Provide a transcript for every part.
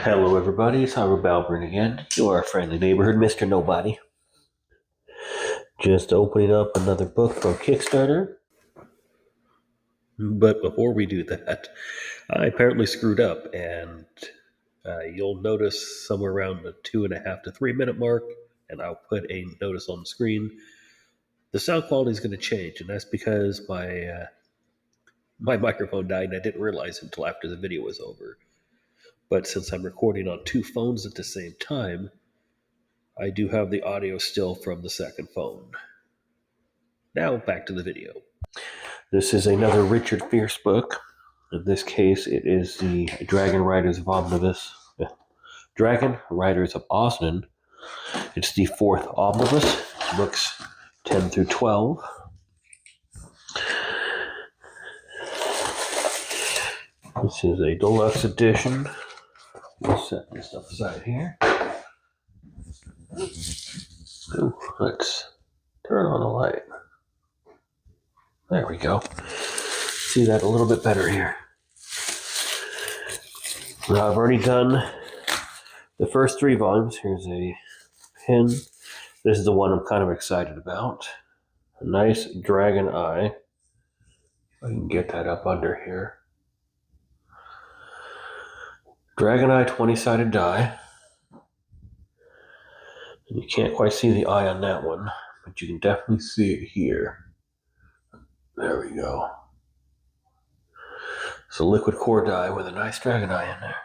Hello, everybody. It's Howard Balburn again. Your friendly neighborhood Mr. Nobody. Just opening up another book from Kickstarter. But before we do that, I apparently screwed up, and you'll notice somewhere around the 2.5 to 3 minute mark, and I'll put a notice on the screen. The sound quality is going to change, and that's because my microphone died, and I didn't realize it until after the video was over. But since I'm recording on two phones at the same time, I do have the audio still from the second phone. Now back to the video. This is another Richard Fierce book. In this case, it is the Dragon Riders of Omnibus. Dragon Riders of Osnen. It's the fourth omnibus, books 10 through 12. This is a deluxe edition. Let's set this stuff aside here. Ooh, let's turn on the light. There we go. See that a little bit better here. Now I've already done the first 3 volumes. Here's a pin. This is the one I'm kind of excited about. A nice dragon eye. If I can get that up under here. Dragon eye 20-sided die. And you can't quite see the eye on that one, but you can definitely see it here. There we go. It's a liquid core die with a nice dragon eye in there.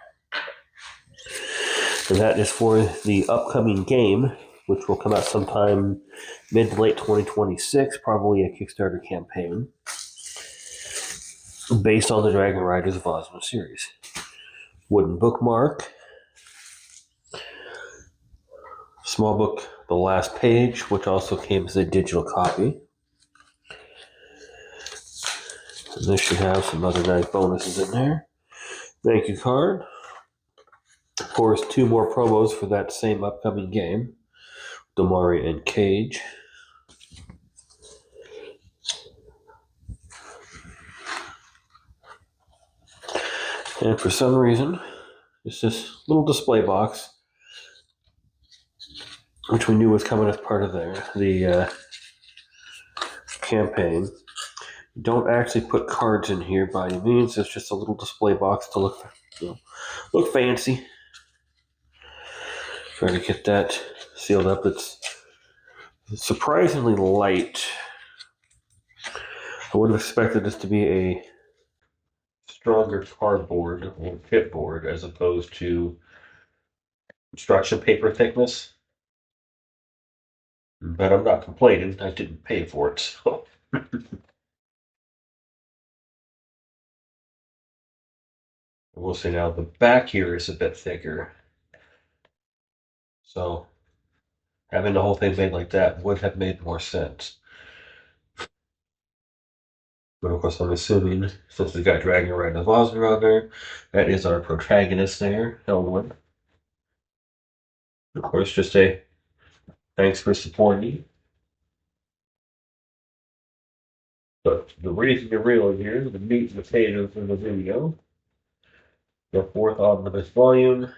And that is for the upcoming game, which will come out sometime mid to late 2026, probably a Kickstarter campaign, based on the Dragon Riders of Osmo series. Wooden bookmark. Small book, The Last Page, which also came as a digital copy. And this should have some other nice bonuses in there. Thank you card. Of course, 2 more promos for that same upcoming game. Damari and Cage. And for some reason, it's this little display box, which we knew was coming as part of the campaign. Don't actually put cards in here by any means. It's just a little display box to look fancy. Try to get that sealed up. It's surprisingly light. I would have expected this to be a stronger cardboard or chipboard as opposed to construction paper thickness. But I'm not complaining. I didn't pay for it, so. We'll see now. The back here is a bit thicker. So having the whole thing made like that would have made more sense. But of course, I'm assuming since we got Dragon Riders of Osner on there, that is our protagonist there, Elwyn. Of course, just a thanks for supporting. But the reason you're real here, the meat and potatoes of the video, the fourth omnibus volume.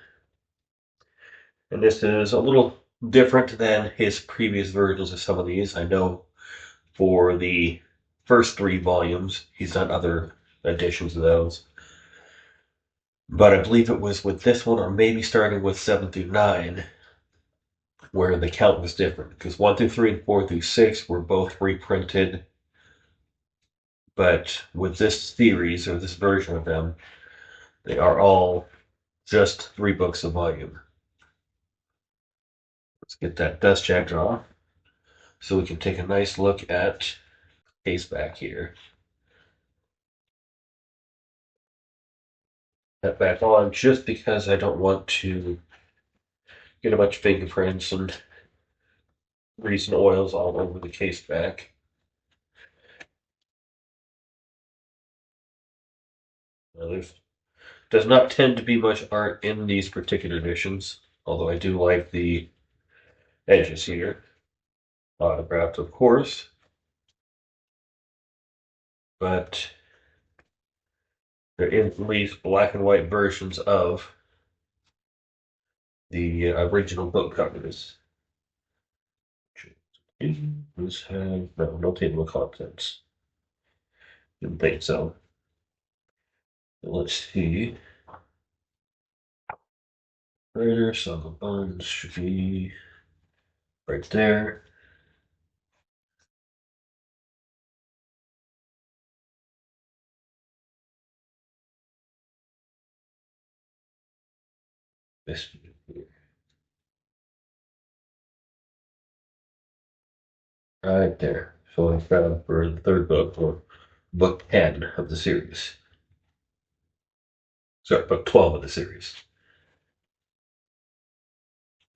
And this is a little different than his previous versions of some of these. I know for the first 3 volumes, he's done other editions of those. But I believe it was with this one, or maybe starting with 7 through 9, where the count was different. Because 1 through 3 and 4 through 6 were both reprinted. But with this series, or this version of them, they are all just 3 books a volume. Let's get that dust jacket off so we can take a nice look at case back here. That back on just because I don't want to get a bunch of fingerprints and grease and oils all over the case back. Now, there does not tend to be much art in these particular editions, although I do like the edges here. Autographed, of course. But they're in at least black and white versions of the original book covers. These have no table of contents. Didn't think so. Let's see. Writer, Song of Bones should be right there. This right there. So I found for the third book, or book 10 of the series. Sorry, book 12 of the series.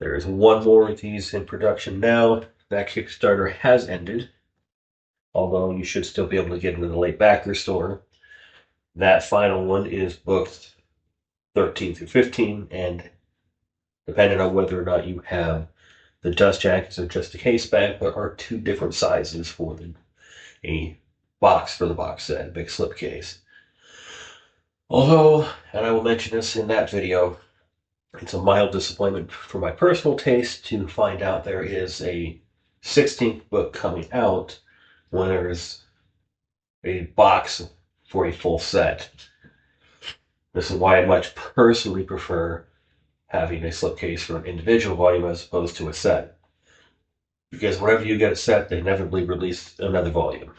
There is one more of these in production now. That Kickstarter has ended, although you should still be able to get into the late backer store. That final one is booked 13 through 15, and depending on whether or not you have the dust jackets or just a case back, there are two different sizes for them. A box for the box set, a big slipcase. Although, and I will mention this in that video, it's a mild disappointment for my personal taste to find out there is a 16th book coming out when there's a box for a full set. This is why I much personally prefer having a slipcase for an individual volume as opposed to a set. Because whenever you get a set, they inevitably release another volume.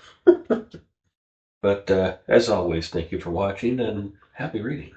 But as always, thank you for watching and happy reading.